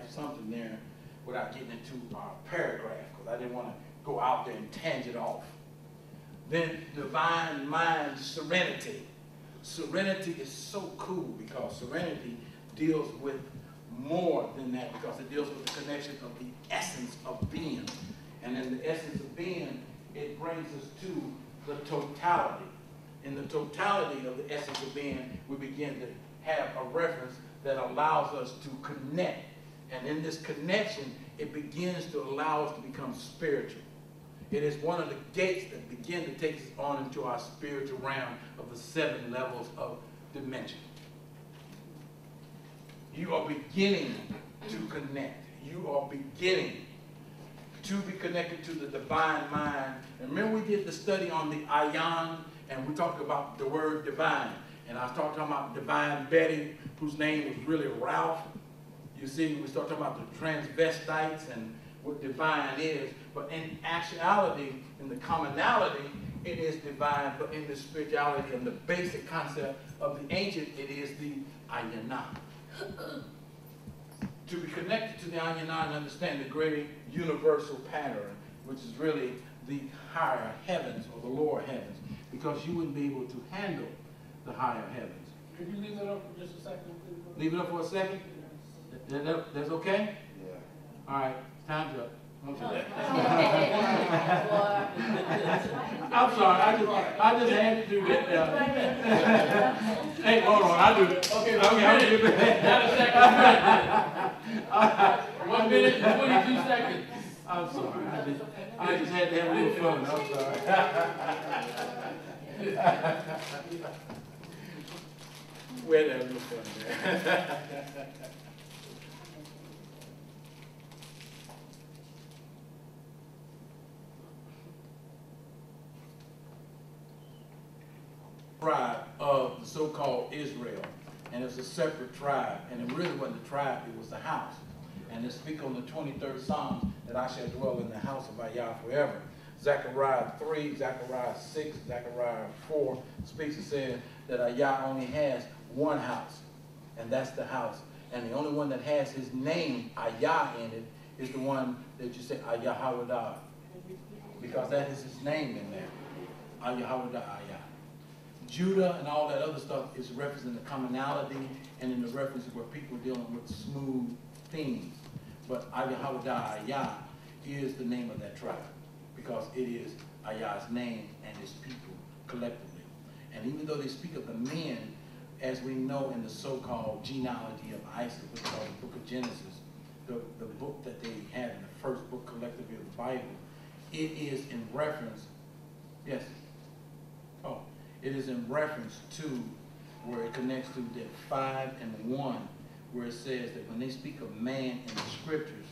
have something there without getting into our paragraph, because I didn't want to go out there and tangent off. Then divine mind serenity. Serenity is so cool because serenity deals with more than that, because it deals with the connection of the essence of being. And in the essence of being, it brings us to the totality. In the totality of the essence of being, we begin to have a reference that allows us to connect. And in this connection, it begins to allow us to become spiritual. It is one of the gates that begin to take us on into our spiritual realm of the 7 levels of dimension. You are beginning to connect. You are beginning to be connected to the divine mind. And remember, we did the study on the Ayan, and we talked about the word divine. And I started talking about Divine Betty, whose name was really Ralph. You see, we start talking about the transvestites and what divine is. But in actuality, in the commonality, it is divine. But in the spirituality and the basic concept of the ancient, it is the Ayana. To be connected to the Ayana and understand the greater universal pattern, which is really the higher heavens or the lower heavens, because you wouldn't be able to handle the higher heavens. Could you leave it up for just a second, please? Leave it up for a second? That's okay? Yeah. All right, time's up. Don't do that. I'm sorry, I just had to do that. Hey, hold on, I do it. Okay, I'll do it. Not a second. 1 minute and 22 seconds. I'm sorry, I just had to have a little fun. I'm sorry. We had to have a little fun there. Tribe of the so-called Israel, and it's a separate tribe, and it really wasn't a tribe, it was a house. And it speaks on the 23rd Psalm that I shall dwell in the house of Yah forever. Zechariah 3, Zechariah 6, Zechariah 4 speaks and says that Yah only has one house, and that's the house. And the only one that has his name, Yah, in it is the one that you say, Yahweh, because that is his name in there. Yahweh, Yah. Judah and all that other stuff is referencing the commonality and in the references where people are dealing with smooth things. But Yahweh Yah is the name of that tribe because it is Yah's name and his people collectively. And even though they speak of the men, as we know in the so-called genealogy of Isaac, which is called the book of Genesis, the book that they have in the first book collectively of the Bible, it is in reference, yes, it is in reference to where it connects to that 5 and 1, where it says that when they speak of man in the scriptures,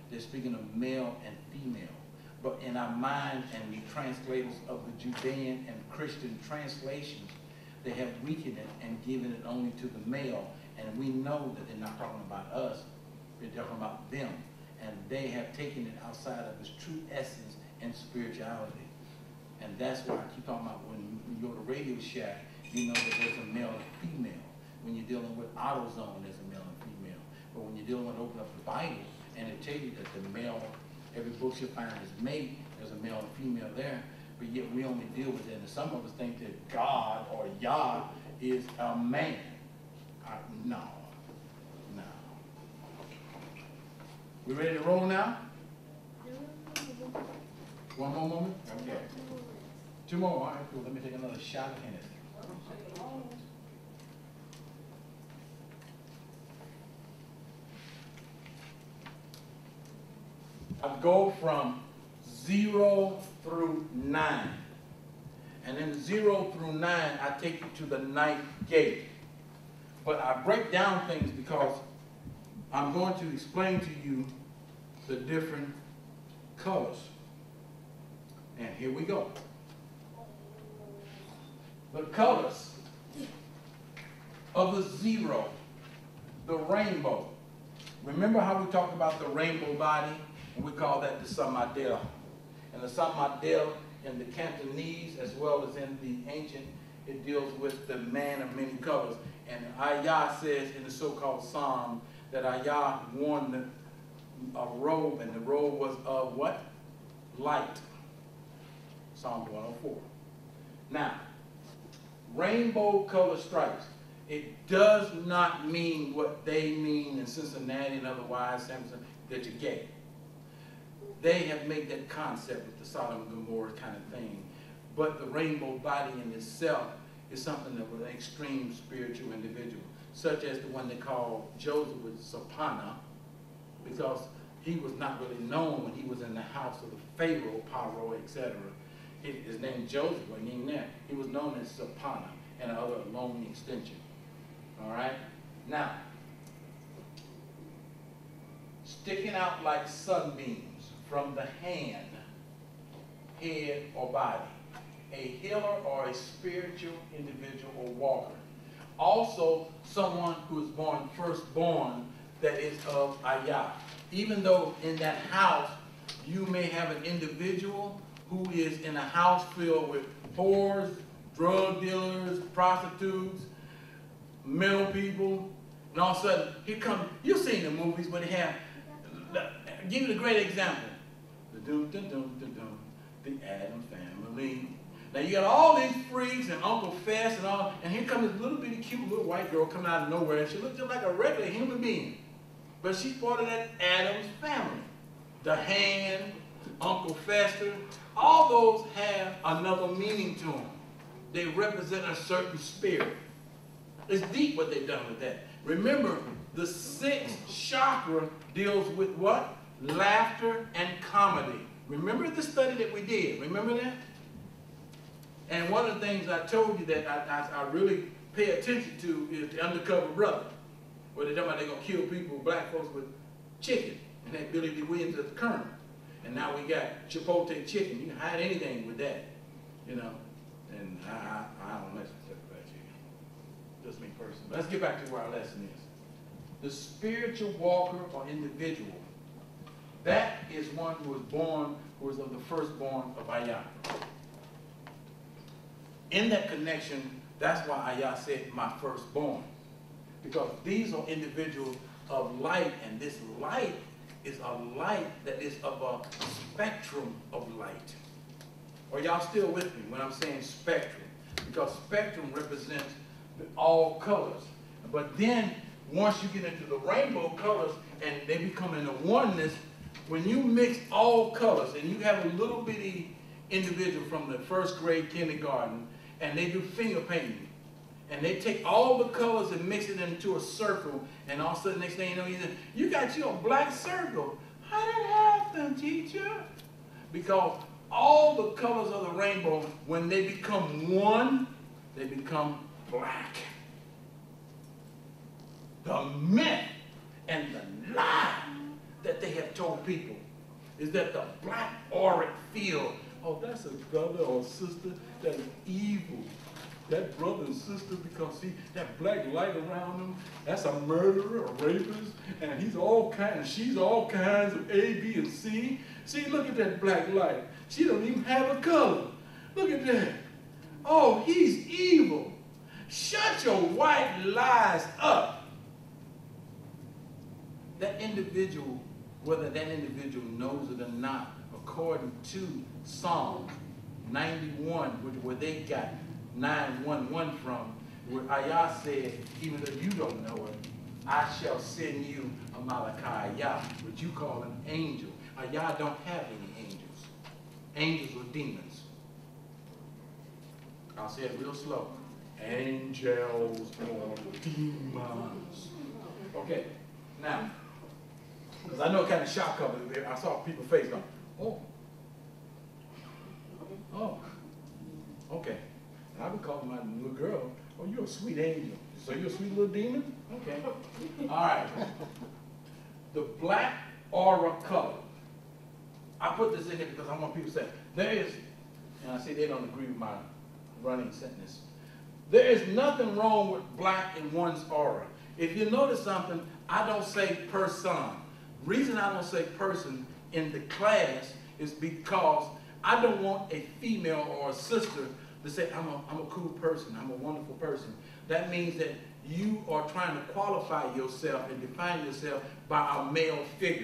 they're speaking of male and female. But in our mind and the translators of the Judean and Christian translations, they have weakened it and given it only to the male. And we know that they're not talking about us, they're talking about them. And they have taken it outside of its true essence and spirituality. And that's why I keep talking about when you go to Radio Shack, you know that there's a male and female. When you're dealing with AutoZone, there's a male and female. But when you're dealing with open up the Bible, and it tells you that the male, every book you find is mate, there's a male and female there. But yet we only deal with it. And some of us think that God or Yah is a man. No. We ready to roll now? One more moment? Okay. 2 more. All right, cool. Let me take another shot of Hennessy. I go from 0 through 9. And then 0 through 9, I take you to the 9th gate. But I break down things because I'm going to explain to you the different colors. And here we go. The colors of the 0, the rainbow. Remember how we talked about the rainbow body? And we call that the Samadel. And the Samadel in the Cantonese as well as in the ancient, it deals with the man of many colors. And Ayah says in the so-called Psalm that Ayah warned a robe, and the robe was of what? Light. Psalm 104. Now, rainbow color stripes. It does not mean what they mean in Cincinnati and otherwise, Samson, that you're gay. They have made that concept with the Sodom and Gomorrah kind of thing. But the rainbow body in itself is something that was an extreme spiritual individual, such as the one they called Joseph with Sapana, because he was not really known when he was in the house of the Pharaoh, Paro, etc. His name Joseph wasn't even there. He was known as Sapana and other long extension. All right? Now, sticking out like sunbeams from the hand, head, or body, a healer or a spiritual individual or walker. Also, someone who is born firstborn that is of Ayah. Even though in that house you may have an individual who is in a house filled with whores, drug dealers, prostitutes, mental people, and all of a sudden, here comes, you've seen the movies where they have, I'll give you a great example. The Addams Family. Now you got all these freaks and Uncle Fess and all, and here comes this little bitty cute little white girl coming out of nowhere, and she looks just like a regular human being. But she's part of that Addams family. The Hand, Uncle Fester, all those have another meaning to them. They represent a certain spirit. It's deep what they've done with that. Remember, the sixth chakra deals with what? Laughter and comedy. Remember the study that we did? Remember that? And one of the things I told you that I really pay attention to is the undercover brother. Where they're talking about they're going to kill people, black folks, with chicken. And that Billy D. Williams at the Colonel. And now we got Chipotle chicken. You can hide anything with that. You know. And I don't mess with that chicken. Just me personally. But let's get back to where our lesson is. The spiritual walker or individual. That is one who was born, who is of the firstborn of Ayah. In that connection, that's why Ayah said, my firstborn. Because these are individuals of light, and this light is a light that is of a spectrum of light. Are y'all still with me when I'm saying spectrum? Because spectrum represents all colors. But then, once you get into the rainbow colors and they become in a oneness, when you mix all colors and you have a little bitty individual from the first grade kindergarten and they do finger painting, and they take all the colors and mix it into a circle, and all of a sudden, next thing you know, you got you a black circle. How did that happen, teacher? Because all the colors of the rainbow, when they become one, they become black. The myth and the lie that they have told people is that the black auric field, oh, that's a brother or sister that is evil. That brother and sister, because see, that black light around them, that's a murderer, a rapist, and he's all kinds, she's all kinds of A, B, and C. See, look at that black light. She don't even have a color. Look at that. Oh, he's evil. Shut your white lies up. That individual, whether that individual knows it or not, according to Psalm 91, where they got 911 from, where Ayah said, even though you don't know it, I shall send you a Malakayah, which you call an angel. Ayah don't have any angels. Angels are demons. I'll say it real slow. Angels or demons. Okay, now, because I know it kind of shock coming there. I saw people's face going, oh. Oh. Okay. And I've been calling my little girl, oh, you're a sweet angel. So you're a sweet little demon? Okay. All right. The black aura color. I put this in here because I want people to say, there is, and I say they don't agree with my running sentence. There is nothing wrong with black in one's aura. If you notice something, I don't say person. The reason I don't say person in the class is because I don't want a female or a sister to say, I'm a cool person, I'm a wonderful person. That means that you are trying to qualify yourself and define yourself by a male figure.